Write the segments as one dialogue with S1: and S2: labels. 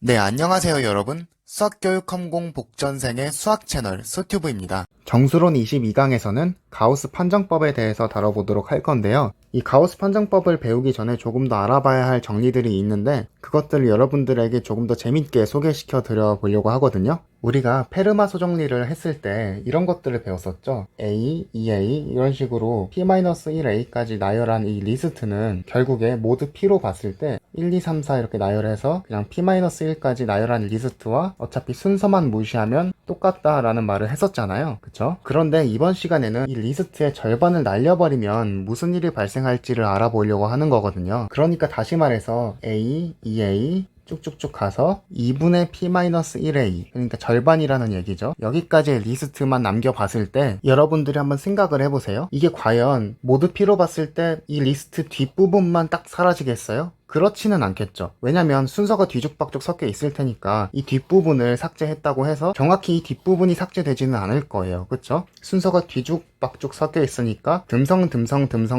S1: 네, 안녕하세요, 여러분. 수학교육컴공 복전생의 수학 채널 수튜브입니다. 정수론 22강에서는 가우스 판정법에 대해서 다뤄보도록 할 건데요. 이 가우스 판정법을 배우기 전에 조금 더 알아봐야 할 정리들이 있는데 그것들을 여러분들에게 조금 더 재밌게 소개시켜 드려 보려고 하거든요. 우리가 페르마 소정리를 했을 때 이런 것들을 배웠었죠. A, 2A 이런 식으로 P-1A까지 나열한 이 리스트는 결국에 모두 P로 봤을 때 1, 2, 3, 4 이렇게 나열해서 그냥 P-1까지 나열한 리스트와 어차피 순서만 무시하면 똑같다라는 말을 했었잖아요. 그쵸? 그런데 이번 시간에는 이 리스트의 절반을 날려버리면 무슨 일이 발생할지를 알아보려고 하는 거거든요. 그러니까 다시 말해서 A, 2A 쭉쭉쭉 가서 2분의 P-1A 그러니까 절반이라는 얘기죠. 여기까지의 리스트만 남겨봤을 때 여러분들이 한번 생각을 해보세요. 이게 과연 모두 P로 봤을 때 이 리스트 뒷부분만 딱 사라지겠어요? 그렇지는 않겠죠. 왜냐면 순서가 뒤죽박죽 섞여 있을 테니까 이 뒷부분을 삭제했다고 해서 정확히 이 뒷부분이 삭제되지는 않을 거예요. 그쵸? 순서가 뒤죽박죽 섞여 있으니까 듬성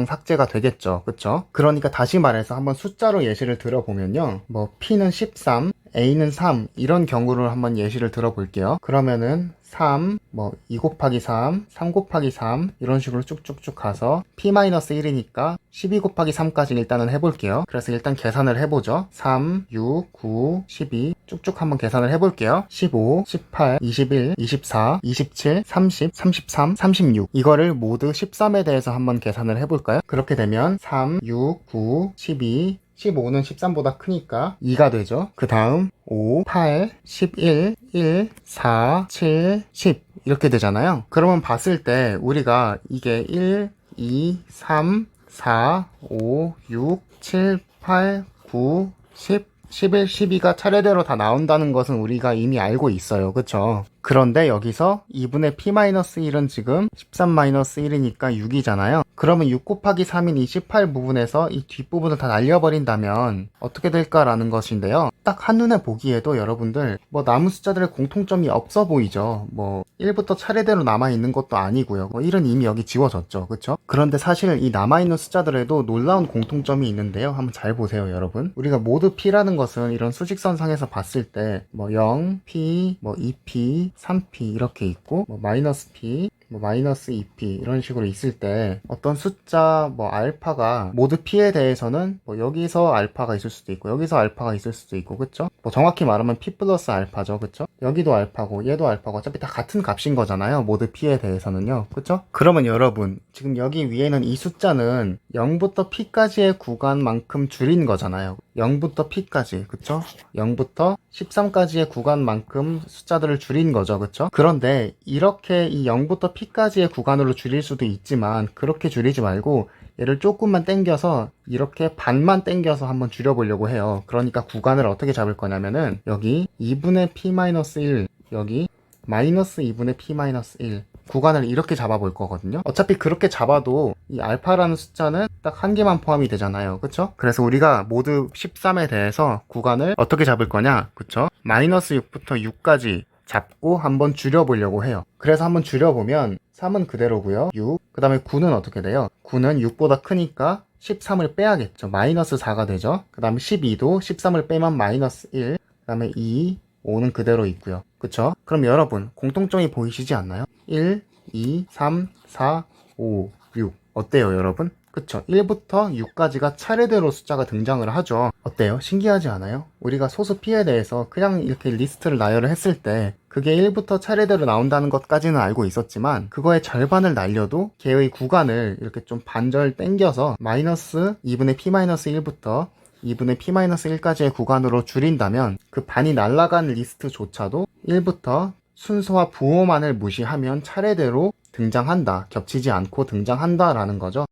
S1: 삭제가 되겠죠. 그쵸? 그러니까 다시 말해서 한번 숫자로 예시를 들어보면요. 뭐 P는 13, A는 3 이런 경우를 한번 예시를 들어볼게요. 그러면은 3, 2 곱하기 3, 3 곱하기 3 이런 식으로 쭉쭉쭉 가서 P-1이니까 12 곱하기 3까지 일단은 해볼게요. 그래서 일단 계산을 해보죠. 3, 6, 9, 12 쭉쭉 한번 계산을 해볼게요. 15, 18, 21, 24, 27, 30, 33, 36 이거를 모두 13에 대해서 한번 계산을 해볼까요? 그렇게 되면 3, 6, 9, 12 15는 13보다 크니까 2가 되죠. 그 다음 5, 8, 11, 1, 4, 7, 10 이렇게 되잖아요. 그러면 봤을 때 우리가 이게 1, 2, 3, 4, 5, 6, 7, 8, 9, 10, 11, 12가 차례대로 다 나온다는 것은 우리가 이미 알고 있어요. 그쵸? 그런데 여기서 2분의 P-1은 지금 13-1이니까 6이잖아요. 그러면 6 곱하기 3인 이 18 부분에서 이 뒷부분을 다 날려버린다면 어떻게 될까라는 것인데요. 딱 한눈에 보기에도 여러분들 나무 숫자들의 공통점이 없어 보이죠. 1부터 차례대로 남아있는 것도 아니고요. 1은 이미 여기 지워졌죠. 그쵸? 그런데 사실 이 남아있는 숫자들에도 놀라운 공통점이 있는데요. 한번 잘 보세요, 여러분. 우리가 모두 P라는 것은 이런 수직선상에서 봤을 때 0, P, 2P, 3P 이렇게 있고 마이너스 P, 마이너스 2P 이런 식으로 있을 때 어떤 숫자 알파가 모두 P에 대해서는 여기서 알파가 있을 수도 있고 여기서 알파가 있을 수도 있고 그쵸? 정확히 말하면 P 플러스 알파죠. 그쵸? 여기도 알파고 얘도 알파고 어차피 다 같은 값인 거잖아요. 모두 P에 대해서는요. 그쵸? 그러면 여러분 지금 여기 위에는 이 숫자는 0부터 P까지의 구간만큼 줄인 거잖아요. 0부터 P까지 그쵸? 0부터 13까지의 구간만큼 숫자들을 줄인 거죠. 그쵸? 그런데 이렇게 이 0부터 P까지의 구간으로 줄일 수도 있지만 그렇게 줄이지 말고 얘를 조금만 당겨서 이렇게 반만 당겨서 한번 줄여보려고 해요. 그러니까 구간을 어떻게 잡을 거냐면은 여기 2분의 P-1 여기 마이너스 2분의 P-1 구간을 이렇게 잡아볼 거거든요. 어차피 그렇게 잡아도 이 알파라는 숫자는 딱 한 개만 포함이 되잖아요. 그쵸? 그래서 우리가 모두 13에 대해서 구간을 어떻게 잡을 거냐? 그쵸? 마이너스 6부터 6까지 잡고 한번 줄여보려고 해요. 그래서 한번 줄여보면 3은 그대로고요. 6, 그 다음에 9는 어떻게 돼요? 9는 6보다 크니까 13을 빼야겠죠. 마이너스 4가 되죠. 그 다음에 12도 13을 빼면 마이너스 1, 그 다음에 2, 5는 그대로 있고요. 그쵸? 그럼 여러분 공통점이 보이시지 않나요? 1, 2, 3, 4, 5, 6 어때요 여러분? 그쵸? 1부터 6까지가 차례대로 숫자가 등장을 하죠. 어때요? 신기하지 않아요? 우리가 소수 P에 대해서 그냥 이렇게 리스트를 나열을 했을 때 그게 1부터 차례대로 나온다는 것까지는 알고 있었지만 그거의 절반을 날려도 걔의 구간을 이렇게 좀 반절 당겨서 마이너스 2분의 P-1부터 2분의 P-1까지의 구간으로 줄인다면 그 반이 날아간 리스트조차도 1부터 순서와 부호만을 무시하면 차례대로 등장한다. 겹치지 않고 등장한다 라는 거죠.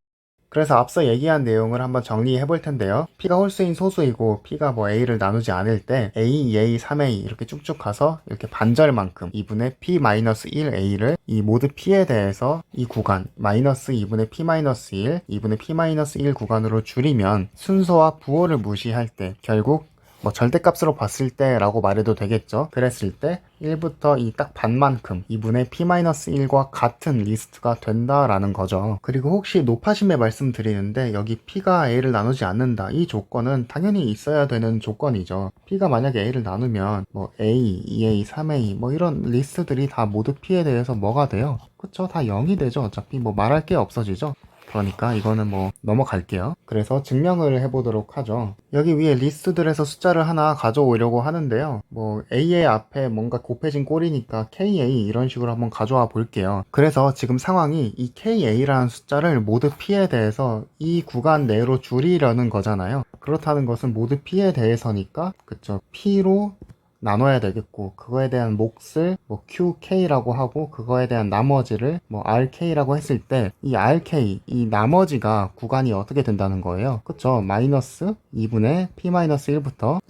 S1: 그래서 앞서 얘기한 내용을 한번 정리해 볼 텐데요. P가 홀수인 소수이고 P가 A를 나누지 않을 때 A, 2A, 3A 이렇게 쭉쭉 가서 이렇게 반절만큼 2분의 P-1A를 이 모두 P에 대해서 이 구간 마이너스 2분의 P-1, 2분의 P-1 구간으로 줄이면 순서와 부호를 무시할 때 결국 뭐 절대값으로 봤을 때 라고 말해도 되겠죠. 그랬을 때 1부터 이 딱 반만큼 2분의 p-1과 같은 리스트가 된다라는 거죠. 그리고 혹시 높아심에 말씀드리는데 여기 p가 a를 나누지 않는다, 이 조건은 당연히 있어야 되는 조건이죠. p가 만약에 a를 나누면 뭐 a, 2a, 3a 뭐 이런 리스트들이 다 모두 p에 대해서 뭐가 돼요? 그쵸? 다 0이 되죠. 어차피 뭐 말할 게 없어지죠. 그러니까 이거는 뭐 넘어갈게요. 그래서 증명을 해보도록 하죠. 여기 위에 리스트들에서 숫자를 하나 가져오려고 하는데요. 뭐 A의 앞에 뭔가 곱해진 꼴이니까 KA 이런 식으로 한번 가져와 볼게요. 그래서 지금 상황이 이 KA라는 숫자를 모두 P에 대해서 이 구간 내로 줄이려는 거잖아요. 그렇다는 것은 모두 P에 대해서니까 그쵸, P로 나눠야 되겠고, 그거에 대한 몫을 뭐 QK라고 하고, 그거에 대한 나머지를 뭐 RK라고 했을 때 이 RK, 이 나머지가 구간이 어떻게 된다는 거예요. 그쵸? 마이너스 2분의 P-1부터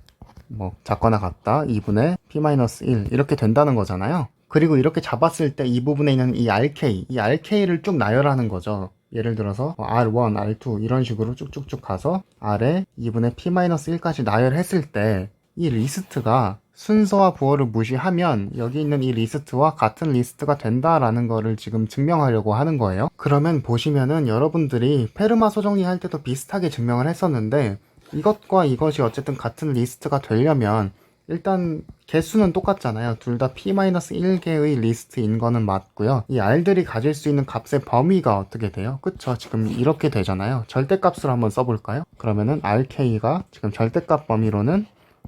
S1: 뭐 작거나 같다 2분의 P-1 이렇게 된다는 거잖아요. 그리고 이렇게 잡았을 때 이 부분에 있는 이 RK를 쭉 나열하는 거죠. 예를 들어서 R1, R2 이런 식으로 쭉쭉쭉 가서 R에 2분의 P-1까지 나열했을 때 이 리스트가 순서와 부호를 무시하면 여기 있는 이 리스트와 같은 리스트가 된다라는 거를 지금 증명하려고 하는 거예요. 그러면 보시면은 여러분들이 페르마 소정리 할 때도 비슷하게 증명을 했었는데 이것과 이것이 어쨌든 같은 리스트가 되려면 일단 개수는 똑같잖아요. 둘 다 p-1개의 리스트인 거는 맞고요. 이 r들이 가질 수 있는 값의 범위가 어떻게 돼요? 그쵸? 지금 이렇게 되잖아요. 절대값으로 한번 써볼까요? 그러면은 rk가 지금 절대값 범위로는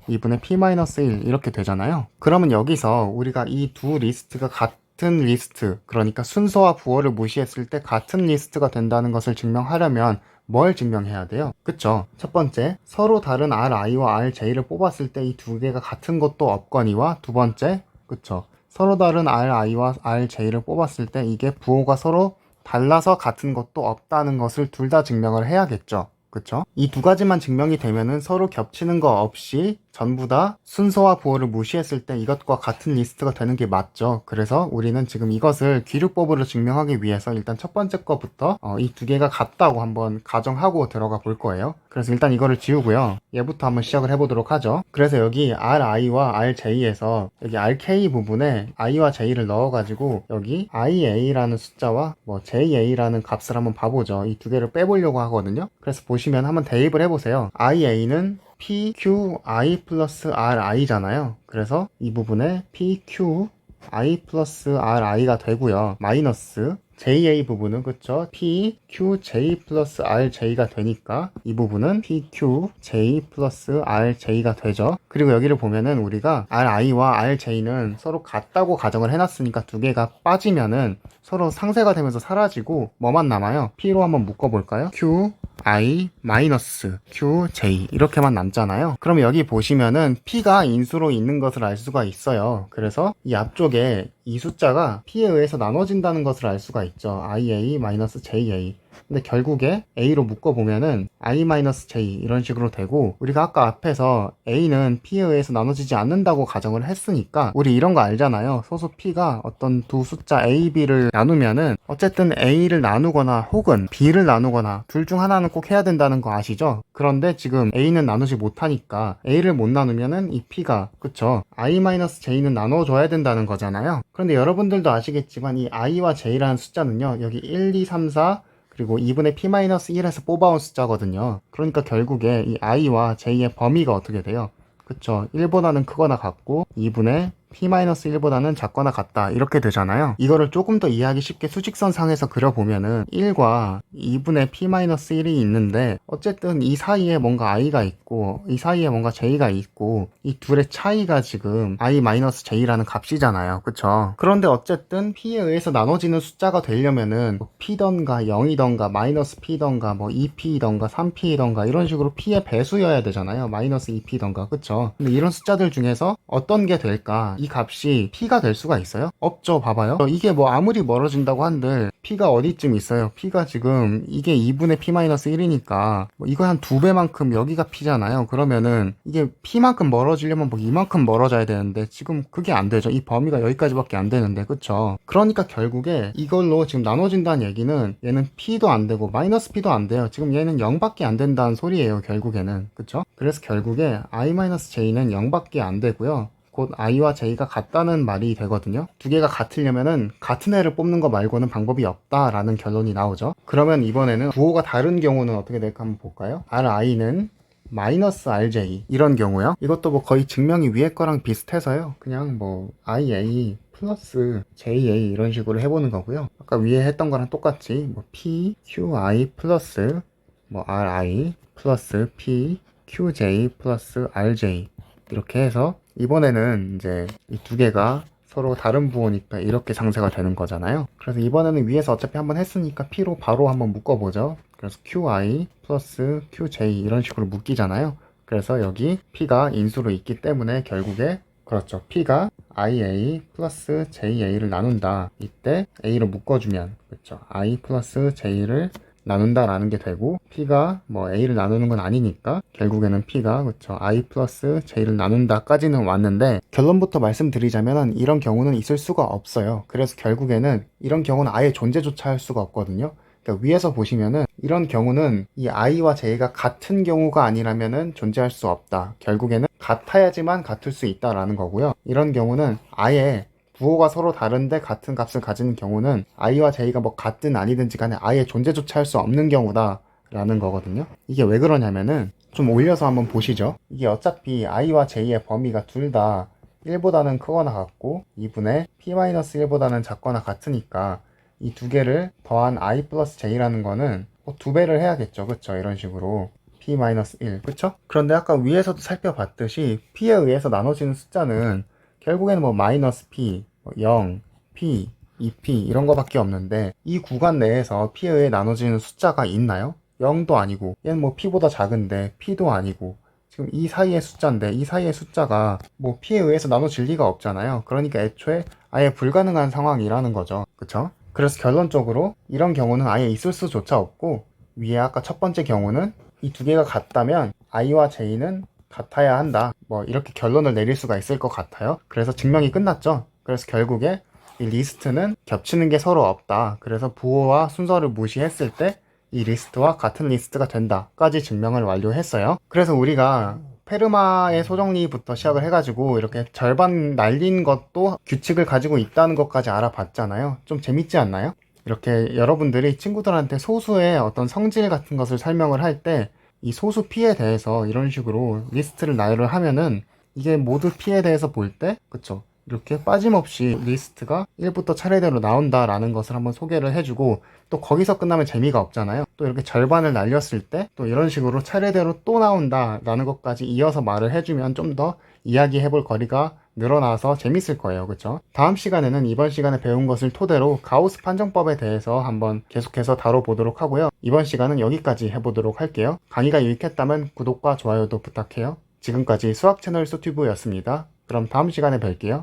S1: 2분의 p-1 이렇게 되잖아요. 그러면 여기서 우리가 이 두 리스트가 같은 리스트, 그러니까 순서와 부호를 무시했을 때 같은 리스트가 된다는 것을 증명하려면 뭘 증명해야 돼요? 그쵸? 첫 번째, 서로 다른 ri와 rj를 뽑았을 때 이 두 개가 같은 것도 없거니와, 두 번째, 그쵸? 서로 다른 ri와 rj를 뽑았을 때 이게 부호가 서로 달라서 같은 것도 없다는 것을 둘 다 증명을 해야겠죠. 그쵸? 이 두 가지만 증명이 되면은 서로 겹치는 거 없이 전부 다 순서와 부호를 무시했을 때 이것과 같은 리스트가 되는 게 맞죠. 그래서 우리는 지금 이것을 귀류법으로 증명하기 위해서 일단 첫 번째 거부터 이 두 개가 같다고 한번 가정하고 들어가 볼 거예요. 그래서 일단 이거를 지우고요. 얘부터 한번 시작을 해보도록 하죠. 그래서 여기 ri와 rj에서 여기 rk 부분에 i와 j를 넣어가지고 여기 ia라는 숫자와 뭐 ja라는 값을 한번 봐보죠. 이 두 개를 빼보려고 하거든요. 그래서 보시면 한번 대입을 해보세요. ia는 PQI 플러스 RI잖아요. 그래서 이 부분에 PQI 플러스 RI가 되고요. 마이너스 JA 부분은 그쵸? PQJ 플러스 RJ가 되니까 이 부분은 PQJ 플러스 RJ가 되죠. 그리고 여기를 보면은 우리가 RI와 RJ는 서로 같다고 가정을 해놨으니까 두 개가 빠지면은 서로 상쇄가 되면서 사라지고 뭐만 남아요? P로 한번 묶어볼까요? QI 마이너스 QJ 이렇게만 남잖아요. 그럼 여기 보시면은 P가 인수로 있는 것을 알 수가 있어요. 그래서 이 앞쪽에 이 숫자가 P에 의해서 나눠진다는 것을 알 수가 있죠. IA-JA. 근데 결국에 A로 묶어보면은 I-J 이런 식으로 되고, 우리가 아까 앞에서 A는 P에 의해서 나눠지지 않는다고 가정을 했으니까 우리 이런 거 알잖아요. 소수 P가 어떤 두 숫자 A, B를 나누면은 어쨌든 A를 나누거나 혹은 B를 나누거나 둘 중 하나는 꼭 해야 된다는 거 아시죠? 그런데 지금 A는 나누지 못하니까 A를 못 나누면은 이 P가 그쵸? I-J는 나눠줘야 된다는 거잖아요. 그런데 여러분들도 아시겠지만 이 i와 j라는 숫자는요, 여기 1, 2, 3, 4 그리고 2분의 p-1에서 뽑아온 숫자거든요. 그러니까 결국에 이 i와 j의 범위가 어떻게 돼요? 그쵸? 1보다는 크거나 같고 2분의 p-1보다는 작거나 같다 이렇게 되잖아요. 이거를 조금 더 이해하기 쉽게 수직선상에서 그려보면은 1과 2분의 p-1이 있는데 어쨌든 이 사이에 뭔가 i가 있고 이 사이에 뭔가 j가 있고 이 둘의 차이가 지금 i-j라는 값이잖아요. 그쵸? 그런데 어쨌든 p에 의해서 나눠지는 숫자가 되려면은 뭐 p던가 0이던가 마이너스 p던가 뭐 2p던가 3p던가 이런 식으로 p의 배수여야 되잖아요. 마이너스 2p던가 그쵸? 근데 이런 숫자들 중에서 어떤 게 될까? 이 값이 P가 될 수가 있어요? 없죠. 봐봐요. 이게 뭐 아무리 멀어진다고 한들 P가 어디쯤 있어요? P가 지금 이게 2분의 P-1이니까 뭐 이거 한 2배만큼 여기가 P잖아요. 그러면은 이게 P만큼 멀어지려면 뭐 이만큼 멀어져야 되는데 지금 그게 안 되죠. 이 범위가 여기까지밖에 안 되는데, 그쵸? 그러니까 결국에 이걸로 지금 나눠진다는 얘기는 얘는 P도 안 되고 마이너스 P도 안 돼요. 지금 얘는 0밖에 안 된다는 소리예요. 결국에는. 그쵸? 그래서 결국에 I-J는 0밖에 안 되고요. 곧 i와 j가 같다는 말이 되거든요. 두 개가 같으려면은 같은 애를 뽑는 거 말고는 방법이 없다라는 결론이 나오죠. 그러면 이번에는 부호가 다른 경우는 어떻게 될까 한번 볼까요? ri는 마이너스 rj 이런 경우요. 이것도 뭐 거의 증명이 위에 거랑 비슷해서요. 그냥 뭐 ia 플러스 ja 이런 식으로 해보는 거고요. 아까 위에 했던 거랑 똑같이 뭐 p qi 플러스 뭐 ri 플러스 p qj 플러스 rj 이렇게 해서 이번에는 이제 이 두 개가 서로 다른 부호니까 이렇게 상쇄가 되는 거잖아요. 그래서 이번에는 위에서 어차피 한번 했으니까 P로 바로 한번 묶어보죠. 그래서 QI 플러스 QJ 이런 식으로 묶이잖아요. 그래서 여기 P가 인수로 있기 때문에 결국에 그렇죠. P가 IA 플러스 JA를 나눈다. 이때 A로 묶어주면 그렇죠. I 플러스 J를 나눈다라는 게 되고 P가 뭐 A를 나누는 건 아니니까 결국에는 P가 그쵸 I 플러스 J를 나눈다까지는 왔는데 결론부터 말씀드리자면 이런 경우는 있을 수가 없어요. 그래서 결국에는 이런 경우는 아예 존재조차 할 수가 없거든요. 그러니까 위에서 보시면은 이런 경우는 이 I와 J가 같은 경우가 아니라면은 존재할 수 없다. 결국에는 같아야지만 같을 수 있다라는 거고요. 이런 경우는 아예 부호가 서로 다른데 같은 값을 가지는 경우는 i와 j가 뭐 같든 아니든지 간에 아예 존재조차 할 수 없는 경우다 라는 거거든요. 이게 왜 그러냐면은 좀 올려서 한번 보시죠. 이게 어차피 i와 j의 범위가 둘 다 1보다는 크거나 같고 2분의 p-1보다는 작거나 같으니까 이 두 개를 더한 i 플러스 j라는 거는 뭐 2배를 해야겠죠. 그쵸? 이런 식으로 p-1 그쵸? 그런데 아까 위에서도 살펴봤듯이 p에 의해서 나눠지는 숫자는 결국에는 뭐 마이너스 p, 0, p, 2p 이런 거밖에 없는데 이 구간 내에서 p에 의해 나눠지는 숫자가 있나요? 0도 아니고 얘는 뭐 p보다 작은데 p도 아니고 지금 이 사이의 숫자인데 이 사이의 숫자가 뭐 p에 의해서 나눠질 리가 없잖아요. 그러니까 애초에 아예 불가능한 상황이라는 거죠. 그쵸? 그래서 결론적으로 이런 경우는 아예 있을 수조차 없고 위에 아까 첫 번째 경우는 이 두 개가 같다면 i와 j는 같아야 한다. 뭐 이렇게 결론을 내릴 수가 있을 것 같아요. 그래서 증명이 끝났죠. 그래서 결국에 이 리스트는 겹치는 게 서로 없다. 그래서 부호와 순서를 무시했을 때 이 리스트와 같은 리스트가 된다까지 증명을 완료했어요. 그래서 우리가 페르마의 소정리부터 시작을 해가지고 이렇게 절반 날린 것도 규칙을 가지고 있다는 것까지 알아봤잖아요. 좀 재밌지 않나요? 이렇게 여러분들이 친구들한테 소수의 어떤 성질 같은 것을 설명을 할 때 이 소수 P에 대해서 이런 식으로 리스트를 나열을 하면은 이게 모두 P에 대해서 볼 때 그쵸 이렇게 빠짐없이 리스트가 1부터 차례대로 나온다라는 것을 한번 소개를 해주고 또 거기서 끝나면 재미가 없잖아요. 또 이렇게 절반을 날렸을 때 또 이런 식으로 차례대로 또 나온다라는 것까지 이어서 말을 해주면 좀 더 이야기해볼 거리가 늘어나서 재밌을 거예요. 그쵸? 다음 시간에는 이번 시간에 배운 것을 토대로 가우스 판정법에 대해서 한번 계속해서 다뤄보도록 하고요. 이번 시간은 여기까지 해보도록 할게요. 강의가 유익했다면 구독과 좋아요도 부탁해요. 지금까지 수학 채널 소튜브였습니다. 그럼 다음 시간에 뵐게요.